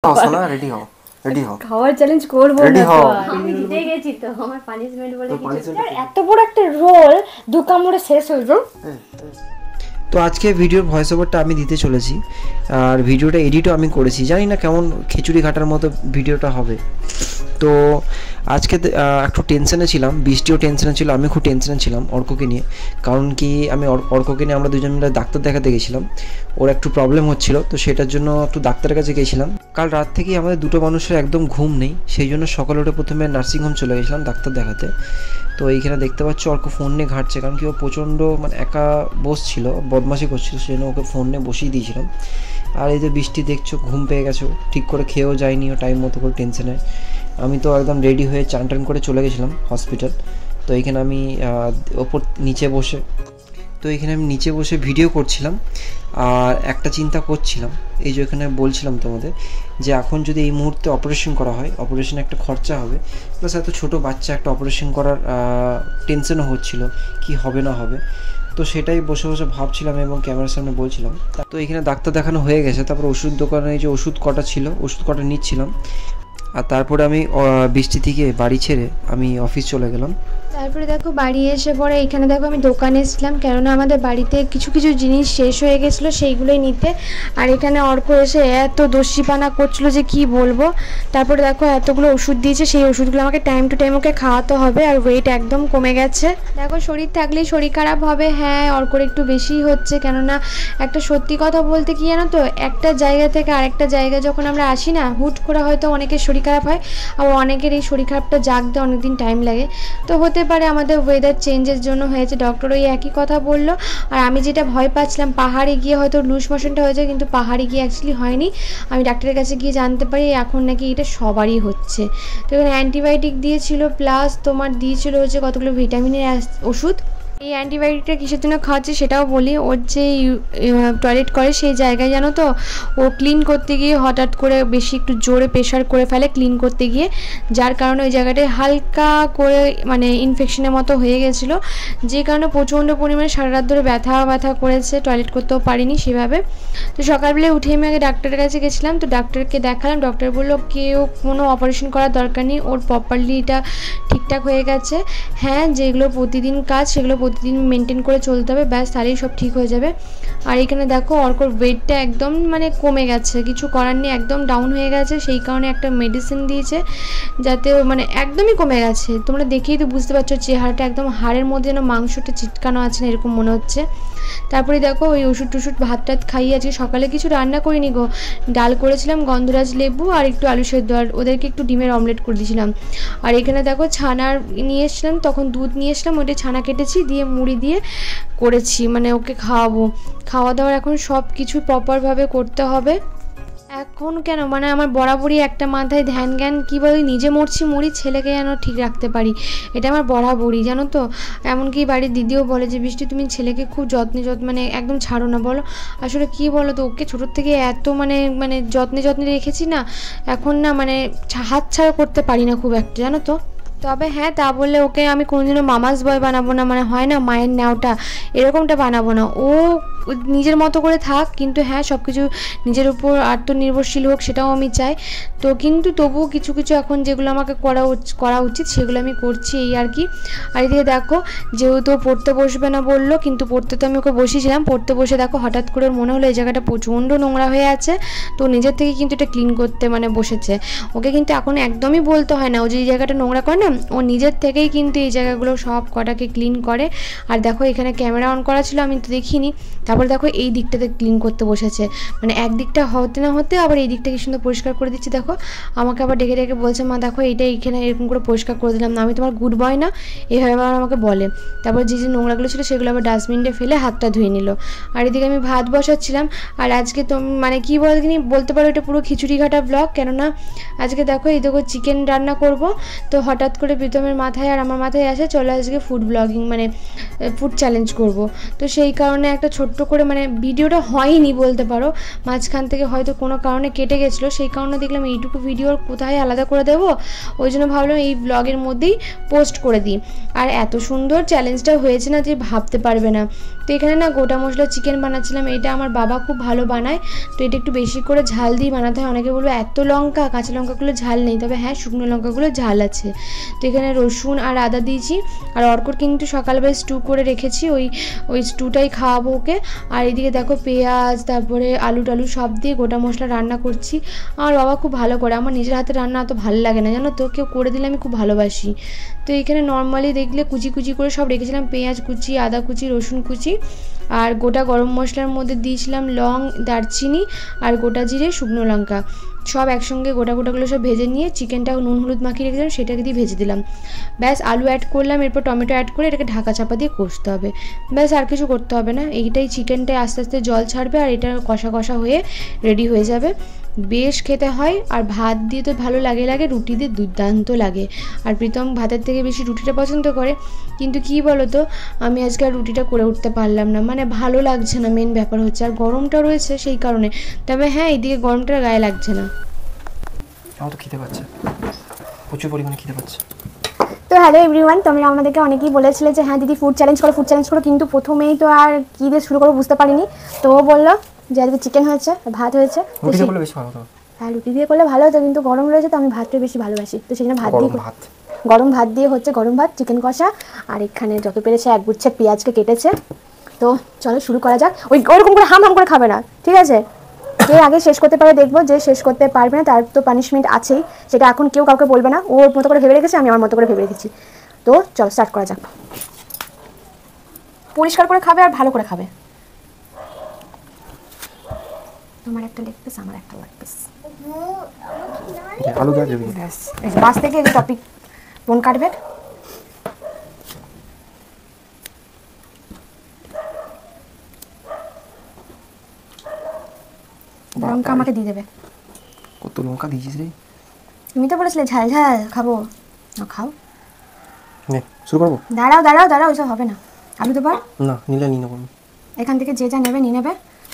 সোনা রেডি হও রেডি হও খাওয়ার চ্যালেঞ্জ করব না তো আমি জিতে গেছি তো আমার পানিশমেন্ট বলে কিছু আর এত বড় একটা রোল দু কামড়ে শেষ হইলো। তো আজকে ভিডিওর ভয়েস ওভারটা আমি দিতে চলেছি আর ভিডিওটা এডিটও আমি করেছি, জানি না কেমন খিচুড়ি ঘাটার মতো ভিডিওটা হবে। তো আজকে একটু টেনশনে ছিলাম, বৃষ্টিও টেনশনে ছিল, আমি খুব টেনশনে ছিলাম অর্ককে নিয়ে। কারণ কি আমি অর্ককে নিয়ে আমরা দুজন মিলে ডাক্তার দেখাতে গেছিলাম, ওর একটু প্রবলেম হচ্ছিল, তো সেটার জন্য একটু ডাক্তারের কাছে গেছিলাম। কাল রাত থেকেই আমাদের দুটো মানুষের একদম ঘুম নেই, সেই জন্য সকালে উঠে প্রথমে নার্সিংহোম চলে গেছিলাম ডাক্তার দেখাতে। তো এইখানে দেখতে পাচ্ছ অর্ক ফোন নিয়ে ঘাটছে, কারণ কি ও প্রচণ্ড মানে একা বসছিল, বদমাশি করছিল, সেই জন্য ওকে ফোন নিয়ে বসিয়ে দিয়েছিলাম। আর এই যে বৃষ্টি দেখছো, ঘুম পেয়ে গেছো, ঠিক করে খেয়েও যায়নি ও টাইম মতো করে, টেনশনে। আমি তো একদম রেডি হয়ে চান টান করে চলে গেছিলাম হসপিটাল। তো এইখানে আমি নিচে বসে ভিডিও করছিলাম আর একটা চিন্তা করছিলাম, এই যে এখানে বলছিলাম তোমাদের যে এখন যদি এই মুহূর্তে অপারেশন করা হয়, অপারেশনে একটা খরচা হবে, প্লাস এত ছোটো বাচ্চা একটা অপারেশন করার টেনশনও হচ্ছিল কি হবে না হবে। তো সেটাই বসে বসে ভাবছিলাম এবং ক্যামেরার সামনে বলছিলাম। তো এখানে ডাক্তার দেখানো হয়ে গেছে, তারপর ওষুধ দোকানে যে ওষুধ কটা ছিল ওষুধ কটা নিচ্ছিলাম। আর তারপরে আমি বৃষ্টি থেকে বাড়ি ছেড়ে আমি অফিস চলে গেলাম। তারপরে দেখো বাড়ি এসে পরে এখানে দেখো আমি দোকানে এসেছিলাম, কেননা আমাদের বাড়িতে কিছু কিছু জিনিস শেষ হয়ে গেছিলো সেইগুলোই নিতে। আর এখানে অর্ক এসে এত দস্যিপানা করছিলো যে কি বলবো। তারপরে দেখো এতগুলো ওষুধ দিয়েছে, সেই ওষুধগুলো আমাকে টাইম টু টাইম ওকে খাওয়াতে হবে। আর ওয়েট একদম কমে গেছে। দেখো শরীর থাকলেই শরীর খারাপ হবে, হ্যাঁ অর্কর একটু বেশিই হচ্ছে। কেননা একটা সত্যি কথা বলতে কি জানো তো, একটা জায়গা থেকে আরেকটা জায়গায় যখন আমরা আসি না, হুট করে হয়তো অনেকের শরীর খারাপ হয়, আর অনেকের এই শরীর খারাপটা জাগতে অনেকদিন টাইম লাগে। তো হতে পারে আমাদের ওয়েদার চেঞ্জের জন্য হয়েছে, ডক্টর ওই একই কথা বললো। আর আমি যেটা ভয় পাচ্ছিলাম পাহাড়ে গিয়ে হয়তো লুজ মোশনটা হয়েছে, কিন্তু পাহাড়ে গিয়ে অ্যাকচুয়ালি হয়নি। আমি ডাক্তারের কাছে গিয়ে জানতে পারি এখন নাকি এটা সবারই হচ্ছে। তো এখানে অ্যান্টিবায়োটিক দিয়েছিল, প্লাস তোমার দিয়েছিল হচ্ছে কতগুলো ভিটামিনের ওষুধ। এই অ্যান্টিবায়োটিকটা কিসের জন্য খাওয়াচ্ছে সেটাও বলি। ওর যে টয়লেট করে সেই জায়গায় জানো তো, ও ক্লিন করতে গিয়ে হঠাৎ করে বেশি একটু জোরে প্রেশার করে ফেলে ক্লিন করতে গিয়ে, যার কারণে ওই জায়গাটায় হালকা করে মানে ইনফেকশনের মতো হয়ে গেছিলো, যে কারণে প্রচণ্ড পরিমাণে সারা রাত ধরে ব্যথা করেছে, টয়লেট করতেও পারিনি সেভাবে। তো সকালবেলায় উঠে আমি আগে ডাক্তারের কাছে গেছিলাম, তো ডাক্তারকে দেখালাম। ডক্টর বললো কোনো অপারেশন করার দরকার নেই, ওর প্রপারলি এটা ঠিকঠাক হয়ে গেছে। হ্যাঁ যেগুলো প্রতিদিন কাজ সেগুলো প্রতিদিন মেনটেন করে চলতে হবে, ব্যাস তাহলেই সব ঠিক হয়ে যাবে। আর এখানে দেখো অর্কর ওয়েটটা একদম মানে কমে গেছে, কিছু করার নেই, একদম ডাউন হয়ে গেছে। সেই কারণে একটা মেডিসিন দিয়েছে যাতে মানে একদমই কমে গেছে। তোমরা দেখেই তো বুঝতে পারছো চেহারাটা একদম হাড়ের মধ্যে যেন মাংসটা চিটকানো আছে না এরকম মনে হচ্ছে। তারপরে দেখো ওই ওষুধ টষুধ ভাত টাত খাইয়ে আজকে সকালে কিছু রান্না করিনি গো, ডাল করেছিলাম, গন্ধরাজ লেবু আর একটু আলু সেদ্ধ, আর ওদেরকে একটু ডিমের অমলেট করে দিয়েছিলাম। আর এখানে দেখো ছানার নিয়ে এসছিলাম, তখন দুধ নিয়ে এসলাম, ওইটা ছানা কেটেছি দিয়ে মুড়ি দিয়ে করেছি, মানে ওকে খাওয়াবো। খাওয়া দাওয়ার এখন সব কিছু প্রপারভাবে করতে হবে। এখন কেন মানে আমার বরাবরই একটা মাথায় ধ্যান জ্ঞান কী বলি, নিজে মরছি মরি, ছেলেকে যেন ঠিক রাখতে পারি, এটা আমার বরাবরই জানো তো। এমনকি বাড়ির দিদিও বলে যে বৃষ্টি তুমি ছেলেকে খুব যত্নে মানে একদম ছাড়ো না। বলো আসলে কী বলো তো, ওকে ছোটোর থেকে এত মানে যত্নে রেখেছি না, এখন না মানে হাত ছাড়া করতে পারি না খুব একটা, জানো তো। তবে হ্যাঁ তা বললে ওকে আমি কোনোদিনও মামাস বয় বানাবো না, মানে হয় না মায়ের ন্যাওটা, এরকমটা বানাবো না। ও নিজের মতো করে থাক, কিন্তু হ্যাঁ সব কিছু নিজের উপর আত্মনির্ভরশীল হোক সেটাও আমি চাই। তো কিন্তু তবুও কিছু কিছু এখন যেগুলো আমাকে করা উচিত সেগুলো আমি করছি, এই আর কি। আর এদিকে দেখো যেহেতু পড়তে বসবে না বললো, কিন্তু পড়তে তো আমি ওকে বসিয়েছিলাম, পড়তে বসে দেখো হঠাৎ করে মনে হলো এই জায়গাটা প্রচণ্ড নোংরা হয়ে আছে, তো নিজের থেকে কিন্তু এটা ক্লিন করতে মানে বসেছে। ওকে কিন্তু এখন একদমই বলতে হয় না, ও যে এই জায়গাটা নোংরা করে না, ও নিজের থেকেই কিন্তু এই জায়গাগুলো সব কটাকে ক্লিন করে। আর দেখো এখানে ক্যামেরা অন করা ছিল, আমি তো দেখিনি। তারপর দেখো এই দিকটাতে ক্লিন করতে বসেছে, মানে একদিকটা হতে না হতে আবার এই দিকটা কি সুন্দর পরিষ্কার করে দিচ্ছি। দেখো আমাকে আবার ডেকে ডেকে বলছে মা দেখো এইটা এইখানে এরকম করে পরিষ্কার করে দিলাম না, আমি তোমার গুড বয় না, এইভাবে আবার আমাকে বলে। তারপর যে নোংরাগুলো ছিল সেগুলো আবার ডাস্টবিনে ফেলে হাতটা ধুয়ে নিল। আর এদিকে আমি ভাত বসাচ্ছিলাম। আর আজকে তো মানে কী বলতে পারো এটা পুরো খিচুড়ি ঘাটা ব্লগ, কেননা আজকে দেখো এই দেখো চিকেন রান্না করব। তো হঠাৎ করে প্রীতমের মাথায় আর আমার মাথায় আসে চলে আজকে ফুড ব্লগিং মানে ফুড চ্যালেঞ্জ করব। তো সেই কারণে একটা ছোট্ট করে মানে ভিডিওটা হয়নি বলতে পারো, মাঝখান থেকে হয়তো কোনো কারণে কেটে গেছিলো, সেই কারণে দেখলাম এইটুকু ভিডিওর কোথায় আলাদা করে দেবো, ওই জন্য ভাবলাম এই ব্লগের মধ্যেই পোস্ট করে দিই। আর এত সুন্দর চ্যালেঞ্জটা হয়েছে না যে ভাবতে পারবে না। তো তো এখানে না গোটা মশলা চিকেন বানাচ্ছিলাম। এটা আমার বাবা খুব ভালো বানায়, তো এটা একটু বেশি করে ঝাল দিয়ে বানাতে হয়। অনেকে বলবে এত লঙ্কা, কাঁচা লঙ্কাগুলো ঝাল নেই, তবে হ্যাঁ শুকনো লঙ্কাগুলো ঝাল আছে। তো এখানে রসুন আর আদা দিয়েছি। আর অর্কর কিন্তু সকালবেলা স্টু করে রেখেছি, ওই স্টুটাই খাওয়াবো ওকে। আর এদিকে দেখো পেঁয়াজ, তারপরে আলু টালু সব দিয়ে গোটা মশলা রান্না করছি। আমার বাবা খুব ভালো করে, আমার নিজের হাতে রান্না অত ভালো লাগে না জানো তো, কেউ করে দিলে আমি খুব ভালোবাসি। তো এখানে নর্মালি দেখলে কুচি কুচি করে সব রেখেছিলাম, পেঁয়াজ কুচি, আদা কুচি, রসুন কুচি, আর গোটা গরম মশলার মধ্যে দিয়েছিলাম লং, দারচিনি আর গোটা জিরে, শুকনো লঙ্কা, সব একসঙ্গে গোটাগুলো সব ভেজে নিয়ে চিকেনটাও নুন হলুদ মাখিয়ে রেখেছিলাম সেটাকে দিয়ে ভেজে দিলাম। ব্যাস আলু অ্যাড করলাম, এরপর টমেটো অ্যাড করে এটাকে ঢাকা চাপা দিয়ে কষতে হবে। ব্যাস আর কিছু করতে হবে না, এইটাই চিকেনটায় আস্তে আস্তে জল ছাড়বে আর এটা কষা কষা হয়ে রেডি হয়ে যাবে। বেশ খেতে হয়, আর ভাত দিয়ে তো ভালো লাগে, রুটি দিয়ে দুর্দান্ত লাগে। আর প্রীতম ভাতের থেকে বেশি রুটিটা পছন্দ করে, কিন্তু কি বলো তো আমি আজকে আর রুটিটা করে উঠতে পারলাম না, মানে ভালো লাগছে না, মেন ব্যাপার হচ্ছে। আর গরমটা রয়েছে সেই কারণে, তবে হ্যাঁ এইদিকে গরমটা গায়ে লাগছে না। আমার তো খেতে পাচ্ছে, প্রচুর পরিমাণে খেতে পাচ্ছে। তো হ্যালো এভরিওয়ান, তোমরা আমাদেরকে অনেকেই বলেছিলে যে হ্যাঁ দিদি ফুড চ্যালেঞ্জ করো, কিন্তু প্রথমেই তো আর কী দিয়ে শুরু করবো বুঝতে পারিনি। তো ও বললো যে আজকে চিকেন হয়েছে, ভাত হয়েছে, রুটি করলে বেশি ভালো হতো। হ্যাঁ রুটি দিয়ে করলে ভালো হতো, কিন্তু গরম রয়েছে তো আমি ভাতটা বেশি ভালোবাসি, তো সেখানে গরম ভাত দিয়ে হচ্ছে গরম ভাত, চিকেন কষা, আর এখানে যত পেরেছে এক গুচ্ছ পেঁয়াজকে কেটেছে। তো চলো শুরু করা যাক। ওইরকম করে হাম করে খাবে না, ঠিক আছে? যে আগে শেষ করতে পারে দেখবো, যে শেষ করতে পারবে না তার তো পানিশমেন্ট আছেই, সেটা এখন কেউ কাউকে বলবে না। ওর মতো করে ভেবে রেখেছে, আমি আমার মতো করে ভেবে রেখেছি। তো চলো স্টার্ট করা যাক। পরিষ্কার করে খাবে আর ভালো করে খাবে। তোমার একটা লেগ পিস, আমার একটা লেগ পিস। আলু গ্যাস ব্যাস, এই বাস থেকে এই টপিক বোন কাটবে। লঙ্কা আমাকে দিয়ে দেবে। কত লঙ্কা দিয়েছিস রে? তুমি তো বলেছিলে ঝাল ঝাল খাবো, না খাও। নে শুরু করবো। দাঁড়াও ওইসব হবে না। আলু দেবার না নিলে নিয়ে নেবো। এখান থেকে যে যা নেবে নিয়ে নেবে।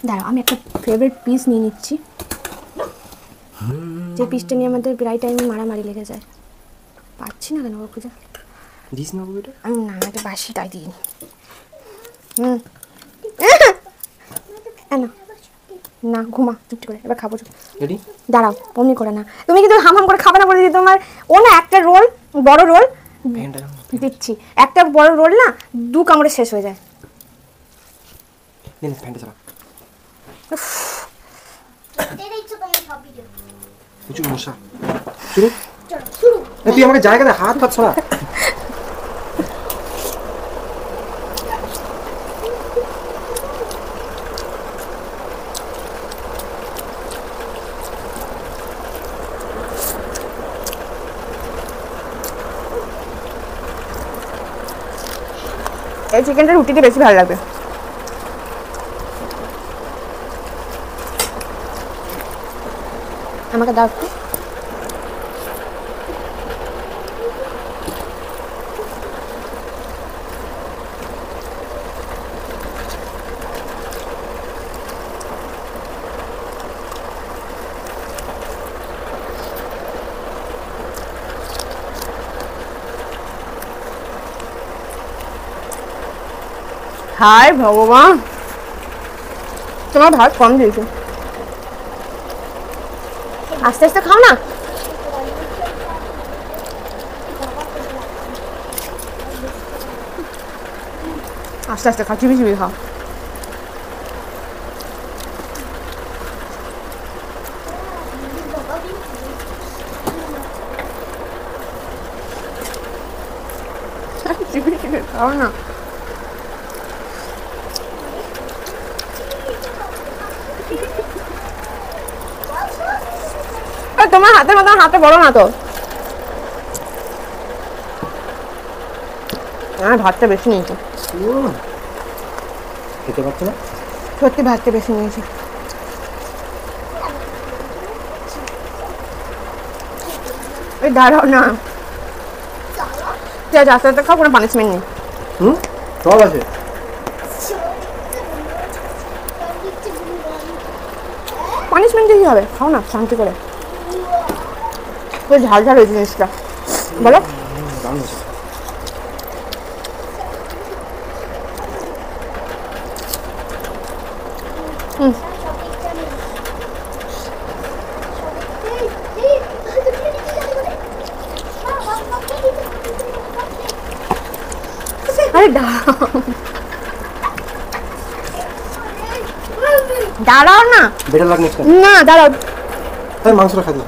দাঁড়াও আমি একটা ফেভারিট পিস নিয়ে নিচ্ছি, যে পিসটা নিয়ে আমাদের প্রায় টাইমে মারামারি লেগে যায়। পাচ্ছি না কেন ওর খুঁজে দিস না এটা? না এটা বাসি, তাই দিই। না ঘুমা চুপটি করে, এবার খাবো। রেডি? দাঁড়াও অমনি করে না, তুমি কিন্তু হাম করে খাবে না বলে দিই তোমার। ও না একটা রোল, বড় রোল দিচ্ছি, একটা বড় রোল না 2 কামড়ে শেষ হয়ে যায়। ফ্যানটা চালা। প্রচুর মশা। শুরু তুই আমাকে জায়গা দে, হাত ছড়া। এই চিকেনটা রুটিতে বেশি ভালো লাগবে। আমাকে দাও একটু। হায় ভগবান, তোমার ভাত কম দিয়েছো। আস্তে আস্তে খাও না। আস্তে আস্তে খাও, চিবি চিবি খাও। চিবি চিবি খাও না। তোমার হাতের মতো হাতে বড় না তো, আমার ভাতটা বেশি নিয়েছে। খেতে পারছো না? সত্যি ভাতটা বেশি নিয়েছে। এই দাঁড়াও না, ঠিক আছে আস্তে আস্তে খাও, কোনো পানিশমেন্ট নেই। সব আছে। পানিশমেন্ট কি হবে, খাও না শান্তি করে। ওই ঝাল ঝাল ওই জিনিসটা বলো। আরে দাঁড়াও না, বেটার লাগ নেক্সট না দাঁড়াও, তাই মাংসটা খাই দিও।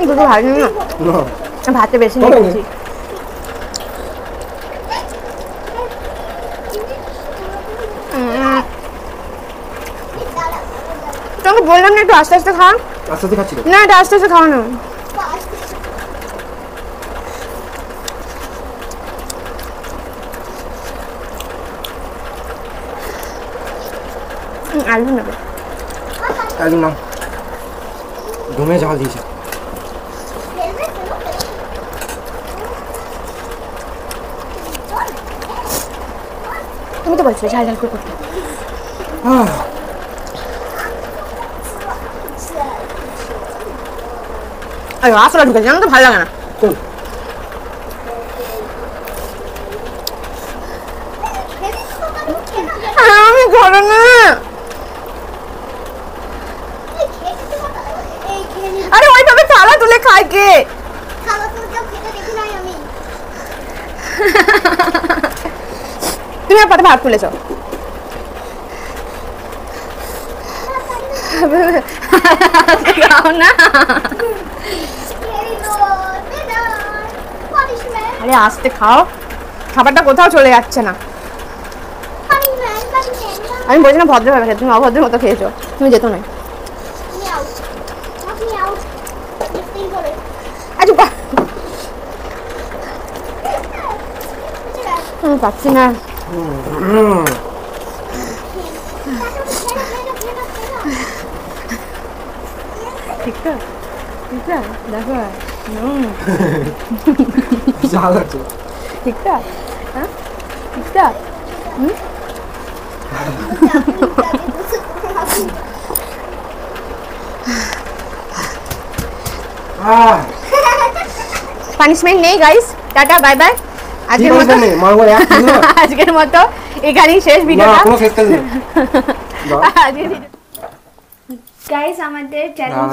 দুটো ভালো না, না ভাতে বেশি বলো নিয়েছি। তোমাকে বললাম না একটু আস্তে আস্তে খাও। আস্তে আস্তে খাচ্ছি তো। না এটা আস্তে আস্তে খাও না। আলু নেবে, একদম না, ঘুমে ঝাল দিয়েছে। তুমি তো বলছো ঝাল ঝাল করে করতে। আরে আসলে ঢুকেছে, আমার তো ভালো লাগে না। চল আমি ঘরে না, আরে ওইভাবে থালা তুলে খায় কে? তুমি আর পাতে ভাত তুলেছো। খাও না, আরে আস্তে খাও, খাবারটা কোথাও চলে যাচ্ছে না। আমি বলছি না ভদ্রভাবে খেয়ে, তুমি অভদ্রের মতো খেয়েছো, তুমি যেত না। আচ্ছা আমি পাচ্ছি না। ঠিকঠাক ঠিকঠাক দেখো, ঝাল লাগছে। ঠিকঠাক, হ্যাঁ ঠিকঠাক। পানিশমেন্ট নেই গাইস, টাটা বাই বাই। আজকের মতো আজকের মতো এখানেই শেষ ভিডিওটা। গাইস আমাদের চ্যালেঞ্জ,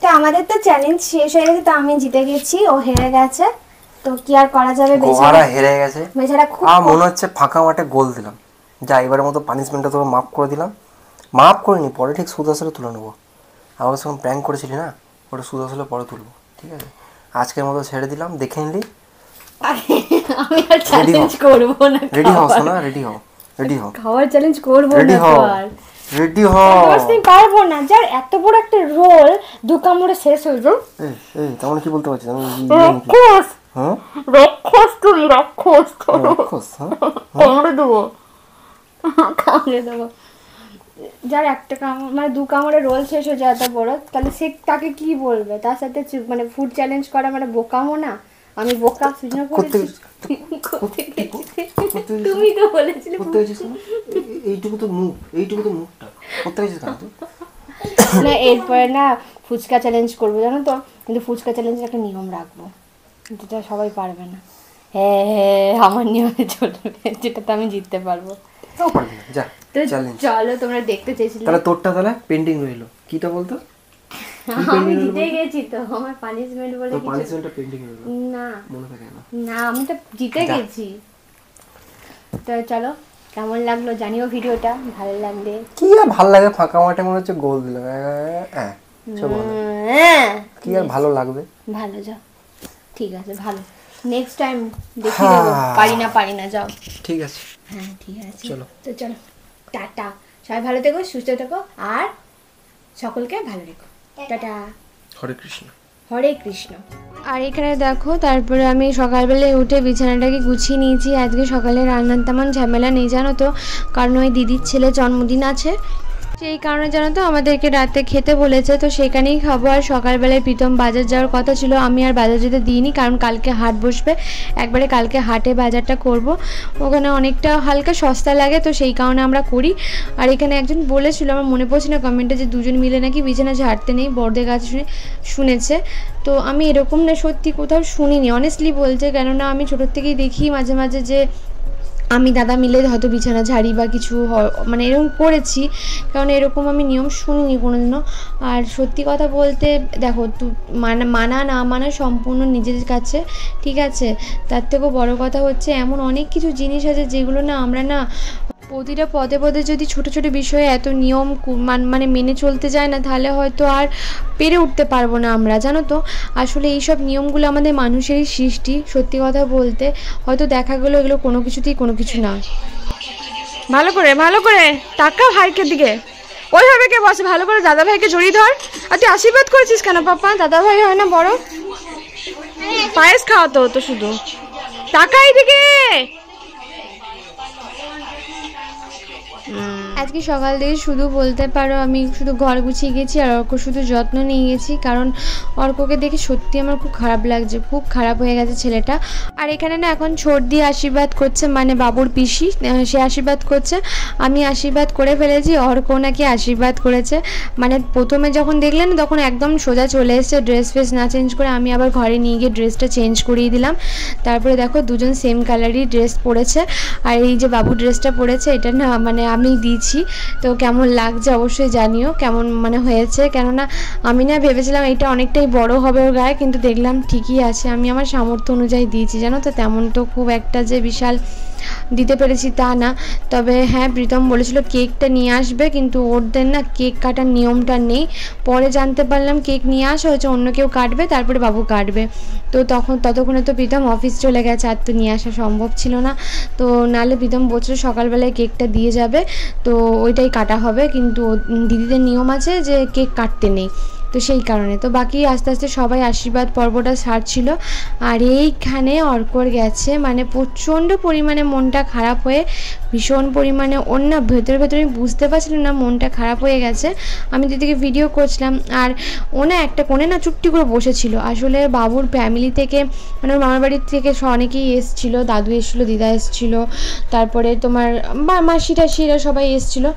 তো আমাদের তো চ্যালেঞ্জ শেষ হয়ে গেছে, তো আমি জিতে গেছি, ও হেরে গেছে, তো কি আর করা যাবে। গোহারা হেরে গেছে, বেচারা খুব মনে হচ্ছে ফাঁকা মাঠে গোল দিলাম। যা এবারের মতো পানিশমেন্টটা তোকে মাফ করে দিলাম। মাফ করিনি, পরে ঠিক সুদ আসলে তুলে নেবো। আমার সঙ্গে প্র্যাঙ্ক করেছিলি না, ওটা সুদ আসলে পরে তুলবো, ঠিক আছে? আজকের মতো ছেড়ে দিলাম, দেখে নিলি। আমি আর চ্যালেঞ্জ করব না। রেডি হও সোনা, রেডি হও, রেডি হও, খাওয়ার চ্যালেঞ্জ করব না। রেডি হও, রেডি হও। আমি পারবো না, যার এত বড় একটা রোল দু কামড়ে শেষ হয়ে যাও। এই তেমন কি বলতে পারছিস? আমি রাক্ষস, হ্যাঁ রাক্ষস তুমি, রাক্ষস রাক্ষস, হ্যাঁ কামড়ে দেবো, কামড়ে দেবো। যার একটা কামড় মানে দু কামড়ে রোল শেষ হয়ে যায় এত বড়, তাহলে সে তাকে কি বলবে? তার সাথে মানে ফুড চ্যালেঞ্জ করা মানে বোকামো না? আমি বোকা সুযোগ করতে তুমি তো বলেছিলে করতে গেছিস না? এইটুকু তো মুখ, এইটুকু তো মুখটা করতে গেছিস কেন তুই? না এরপরে না ফুচকা চ্যালেঞ্জ করবো জানো তো, কিন্তু ফুচকা চ্যালেঞ্জের একটা নিয়ম রাখবো, যেটা সবাই পারবে না। হ্যাঁ হ্যাঁ আমার নিয়মে চলবে, যেটাতে আমি জিততে পারবো। তাও পারবি না, যা তো চ্যালেঞ্জ। চলো তোমরা দেখতে চেয়েছিলে, তাহলে তোরটা তাহলে পেন্ডিং রইলো, কিটা বলতো? আমি জিতে গেছি তো, আমার পানিশমেন্ট বলে তো কিছু পানিশমেন্টটা পেন্ডিং রইলো, না। মনে থাকে না। না আমি তো জিতে গেছি। তো চলো কেমন লাগলো জানিও ভিডিওটা, ভালো লাগলে কি আর ভালো লাগে, ফাঁকা মাঠে মনে হচ্ছে গোল দিল, কি আর ভালো লাগবে? ভালো যাও, ঠিক আছে ভালো, নেক্সট টাইম দেখিয়ে দেবো পারি না যাও। ঠিক আছে, হ্যাঁ ঠিক আছে চলো। তো চলো টাটা, সবাই ভালো থেকো, সুস্থ থেকো, আর সকলকে ভালো রেখো। টাটা, হরে কৃষ্ণ। হরে কৃষ্ণ। আর এখানে দেখো, তারপরে আমি সকালবেলায় উঠে বিছানাটাকে গুছিয়ে নিয়েছি। আজকে সকালে রান্নার তেমন ঝামেলা নেই জানো তো, কারণ ওই দিদির ছেলে জন্মদিন আছে, সেই কারণে জানো তো আমাদেরকে রাতে খেতে বলেছে, তো সেখানেই খাবো। আর সকালবেলায় প্রীতম বাজার যাওয়ার কথা ছিল, আমি আর বাজার যেতে দিইনি, কারণ কালকে হাট বসবে, একবারে কালকে হাটে বাজারটা করব। ওখানে অনেকটা হালকা সস্তা লাগে, তো সেই কারণে আমরা করি। আর এখানে একজন বলেছিল, আমার মনে পড়ছে না কমেন্টে, যে দুজন মিলে নাকি বিছানা ঝাড়তে নেই, বড়দের কাছে শুনেছে। তো আমি এরকম না সত্যি কোথাও শুনিনি, অনেস্টলি বলতে, কেননা আমি ছোটোর থেকেই দেখি মাঝে মাঝে যে আমি দাদা মিলে হয়তো বিছানা ঝাড়ি বা কিছু মানে এরকম করেছি, কারণ এরকম আমি নিয়ম শুনিনি কোনোদিনও। আর সত্যি কথা বলতে দেখো, মানা না মানা সম্পূর্ণ নিজের কাছে, ঠিক আছে। তার থেকেও বড় কথা হচ্ছে এমন অনেক কিছু জিনিস আছে যেগুলো না আমরা না প্রতিটা পদে পদে যদি ছোট ছোট বিষয়ে এত নিয়ম মানে মেনে চলতে যায় না, তাহলে হয়তো আর পেরে উঠতে পারবো না আমরা, জানো তো। আসলে এইসব নিয়মগুলো আমাদের মানুষেরই সৃষ্টি, সত্যি কথা বলতে। হয়তো দেখা গেলো এগুলো কোনো কিছুতেই কোনো কিছু না। ভালো করে টাকা ভাইকে দিকে ওইভাবে কে বসে, ভালো করে দাদা ভাইকে জড়িয়ে ধর। আর তুই আশীর্বাদ করেছিস কেন পাপা? দাদা ভাই হয় না বড়? পায়েস খাওয়াতে হতো শুধু। টাকাই দিকে। আজকে সকাল থেকে শুধু বলতে পারো আমি শুধু ঘর গুছিয়ে গেছি, আর অর্ক শুধু যত্ন নিয়ে গেছি, কারণ অর্ককে দেখে সত্যি আমার খুব খারাপ লাগছে, খুব খারাপ হয়ে গেছে ছেলেটা। আর এখানে না এখন ছোট দিয়ে আশীর্বাদ করছে, মানে বাবুর পিসি, সে আশীর্বাদ করছে। আমি আশীর্বাদ করে ফেলেছি, অর্ক নাকি আশীর্বাদ করেছে। মানে প্রথমে যখন দেখলেন তখন একদম সোজা চলে এসছে, ড্রেস ফ্রেস না চেঞ্জ করে। আমি আবার ঘরে নিয়ে গিয়ে ড্রেসটা চেঞ্জ করিয়ে দিলাম। তারপরে দেখো দুজন সেম কালারই ড্রেস পরেছে। আর এই যে বাবু ড্রেসটা পরেছে, এটা না মানে আমি দিয়েছি, তো কেমন লাগছে অবশ্যই জানিও কেমন মানে হয়েছে। কেননা আমি না ভেবেছিলাম এটা অনেকটাই বড় হবে ওর গায়ে, কিন্তু দেখলাম ঠিকই আছে। আমি আমার সামর্থ্য অনুযায়ী দিয়েছি, জানো তো। তেমন তো খুব একটা যে বিশাল দিতে পেরেছি তা না। তবে হ্যাঁ, প্রীতম বলেছিল কেকটা নিয়ে আসবে, কিন্তু ওদের না কেক কাটার নিয়মটা নেই। পরে জানতে পারলাম কেক নিয়ে আসা হয়েছে, অন্য কেউ কাটবে, তারপরে বাবু কাটবে। তো ততক্ষণে তো প্রীতম অফিস চলে গেছে, আর তো নিয়ে আসা সম্ভব ছিল না। তো নাহলে প্রীতম বলছিল সকালবেলায় কেকটা দিয়ে যাবে, তো ওইটাই কাটা হবে। কিন্তু দিদিদের নিয়ম আছে যে কেক কাটতে নেই, তো সেই কারণে। তো বাকি আস্তে আস্তে সবাই আশীর্বাদ পর্বটা সারছিল। আর এইখানে অর্কর গেছে মানে প্রচণ্ড পরিমাণে মনটা খারাপ হয়ে, ভীষণ পরিমাণে ওর না ভেতরে আমি বুঝতে পারছিলাম না মনটা খারাপ হয়ে গেছে। আমি দিদিকে ভিডিও করছিলাম, আর ও না একটা কোণে না চুপটি করে বসেছিল। আসলে বাবুর ফ্যামিলি থেকে মানে ওর মামার বাড়ির থেকে অনেকেই এসেছিলো, দাদু এসেছিলো, দিদা এসেছিলো, তারপরে তোমার মাসি টাসিরা সবাই এসেছিলো।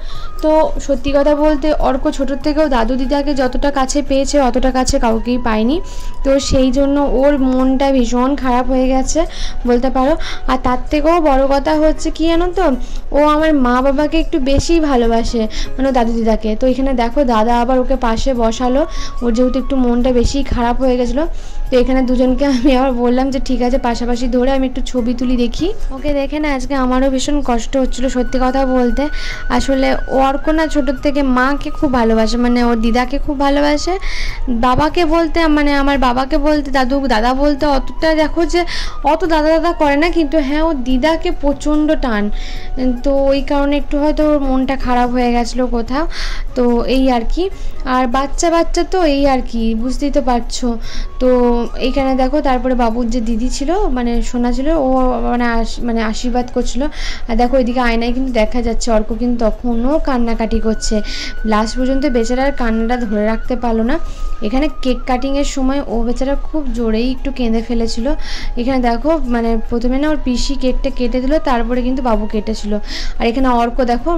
তো সত্যি কথা বলতে অর্ক ছোটোর থেকেও দাদু দিদাকে যতটা কাছে পেয়েছে অতটা কাছে কাউকেই পায়নি। তো সেই জন্য ওর মনটা ভীষণ খারাপ হয়ে গেছে বলতে পারো। আর তার থেকেও বড় কথা হচ্ছে কি জানো তো, ও আমার মা বাবাকে একটু বেশি ভালোবাসে, মানে দাদু দিদাকে। তো এখানে দেখো দাদা আবার ওকে পাশে বসালো, ওর যেহেতু একটু মনটা বেশি খারাপ হয়ে গেছিলো। তো এখানে দুজনকে আমি আবার বললাম যে ঠিক আছে পাশাপাশি ধরে আমি একটু ছবি তুলি দেখি। ওকে দেখে না আজকে আমারও ভীষণ কষ্ট হচ্ছিলো সত্যি কথা বলতে। আসলে অর্ক না ছোটোর থেকে মাকে খুব ভালোবাসে, মানে ওর দিদাকে খুব ভালোবাসে। বাবাকে বলতে মানে আমার বাবাকে বলতে দাদা বলতে অতটা দেখো যে অত দাদা করে না, কিন্তু হ্যাঁ ও দিদাকে প্রচণ্ড টান। তো ওই কারণে একটু হয়তো ওর মনটা খারাপ হয়ে গেছিলো কোথাও। তো এই আর কি। আর বাচ্চা তো এই আর কি, বুঝতেই তো পারছো। তো এইখানে দেখো তারপরে বাবুর যে দিদি ছিল মানে সোনা ছিল, ও মানে আশীর্বাদ করছিল। আর দেখো এদিকে আয়নায় কিন্তু দেখা যাচ্ছে অর্ক কিন্তু তখনও কান্নাকাটি করছে। লাস্ট পর্যন্ত বেচারার কান্নাটা ধরে রাখতে পারলো না। এখানে কেক কাটিংয়ের সময় ও বেচারা খুব জোরেই একটু কেঁদে ফেলেছিল। এখানে দেখো মানে প্রথমে না ওর পিসি কেকটা কেটে দিল, তারপরে কিন্তু বাবু কেটেছিল। আর এখানে অর্ক দেখো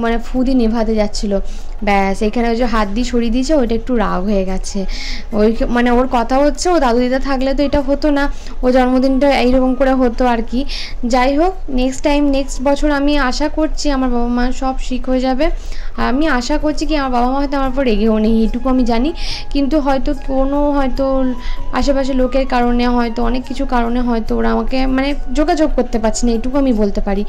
মানে ফুদি নেভাতে যাচ্ছিলো, ব্যাস এখানে ওই যে হাত দিয়ে সরিয়ে দিয়েছে, ওইটা একটু রাগ হয়ে গেছে। ওই মানে ওর কথা হচ্ছে ও দাদু দিদা থাকলে তো এটা হতো না, ও জন্মদিনটা এইরকম করে হতো আর কি। যাই হোক নেক্সট বছর আমি আশা করছি আমার বাবা মা সব ঠিক হয়ে যাবে। আর আমি আশা করছি কি আমার বাবা মা হয়তো আমার উপর রেগেও নেই, এইটুকু আমি জানি। কিন্তু হয়তো হয়তো আশেপাশে লোকের কারণে হয়তো অনেক কিছু কারণে হয়তো ওরা আমাকে মানে যোগাযোগ করতে পারছে না, এইটুকু আমি বলতে পারি।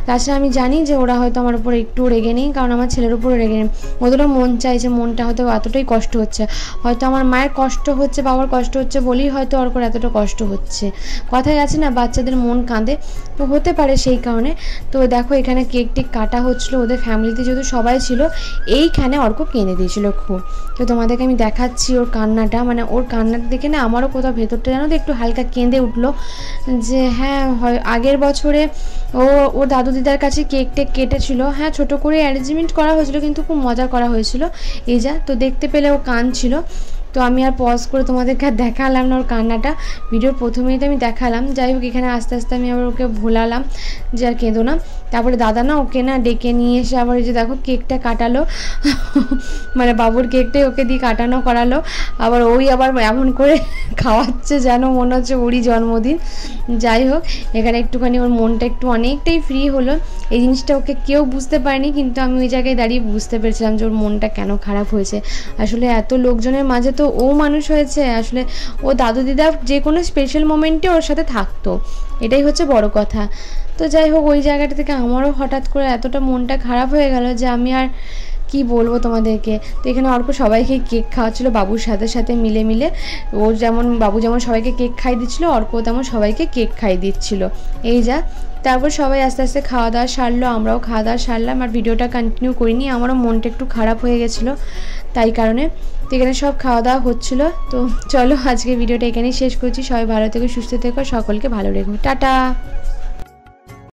তাছাড়া আমি জানি যে ওরা হয়তো আমার উপর একটু রেগে নেই, কারণ আমার ছেলের উপরও রেগে নেই। ওদেরও মন চাইছে, মনটা হয়তো এতটাই কষ্ট হচ্ছে, হয়তো আমার মায়ের কষ্ট হচ্ছে, বাবার কষ্ট হচ্ছে বলেই হয়তো অর্কর এতটা কষ্ট হচ্ছে। কথায় আছে না, বাচ্চাদের মন কাঁদে, তো হতে পারে সেই কারণে। তো দেখো এখানে কেক টেক কাটা হচ্ছিলো, ওদের ফ্যামিলিতে যেহেতু সবাই ছিল, এইখানে অর্ক কেঁদে দিয়েছিল খুব। তো তোমাদেরকে আমি দেখাচ্ছি ওর কান্নাটা, মানে ওর কান্নাটা দেখে না আমারও কোথাও ভেতরটা জানো তো একটু হালকা কেঁদে উঠলো, যে হ্যাঁ হয় আগের বছরে ওর দাদু দিদার কাছে কেক টেক কেটেছিল, হ্যাঁ ছোটো করে অ্যারেঞ্জমেন্ট করা হয়েছিল, কিন্তু খুব মজা করা হয়েছিল। এই যা তো দেখতে পেলে ও কাঁদছিল। তো আমি আর পজ করে তোমাদেরকে আর দেখালাম না ওর কান্নাটা, ভিডিওর প্রথমেই তো আমি দেখালাম। যাই হোক এখানে আস্তে আস্তে আমি আবার ওকে ভোলালাম যে আর কেঁদো না। তারপরে দাদা না ওকে না ডেকে নিয়ে এসে আবার এই যে দেখো কেকটা কাটালো মানে বাবুর কেকটাই ওকে দিয়ে কাটানো করালো, আবার ওই আবার এমন করে খাওয়াচ্ছে যেন মনে হচ্ছে ওরই জন্মদিন। যাই হোক এখানে একটুখানি ওর মনটা একটু অনেকটাই ফ্রি হলো। এই জিনিসটা ওকে কেউ বুঝতে পারেনি, কিন্তু আমি ওই জায়গায় দাঁড়িয়ে বুঝতে পেরেছিলাম যে ওর মনটা কেন খারাপ হয়েছে। আসলে এত লোকজনের মাঝে তো ও মানুষ হয়েছে, আসলে ও দাদু দিদা যে কোনো স্পেশাল মোমেন্টে ওর সাথে থাকতো, এটাই হচ্ছে বড় কথা। তো যাই হোক ওই জায়গাটা থেকে আমারও হঠাৎ করে এতটা মনটা খারাপ হয়ে গেল যে আমি আর কি বলবো তোমাদেরকে। তো এখানে অর্ক সবাইকে কেক খাওয়াচ্ছিলো বাবুর সাথে সাথে মিলে মিলে, ও যেমন বাবু যেমন সবাইকে কেক খাই দিচ্ছিলো, অর্ক তেমন সবাইকে কেক খাই দিচ্ছিলো। এই যা তারপর সবাই আস্তে আস্তে খাওয়া দাওয়া সারলো, আমরাও খাওয়া দাওয়া সারলাম, আর ভিডিওটা কন্টিনিউ করিনি, আমারও মনটা একটু খারাপ হয়ে গেছিলো তাই কারণে। তো এখানে সব খাওয়া দাওয়া হচ্ছিলো। তো চলো আজকে ভিডিওটা এখানেই শেষ করছি, সবাই ভালো থেকো, সুস্থ থেকো, সকলকে ভালো রেখো, টাটা।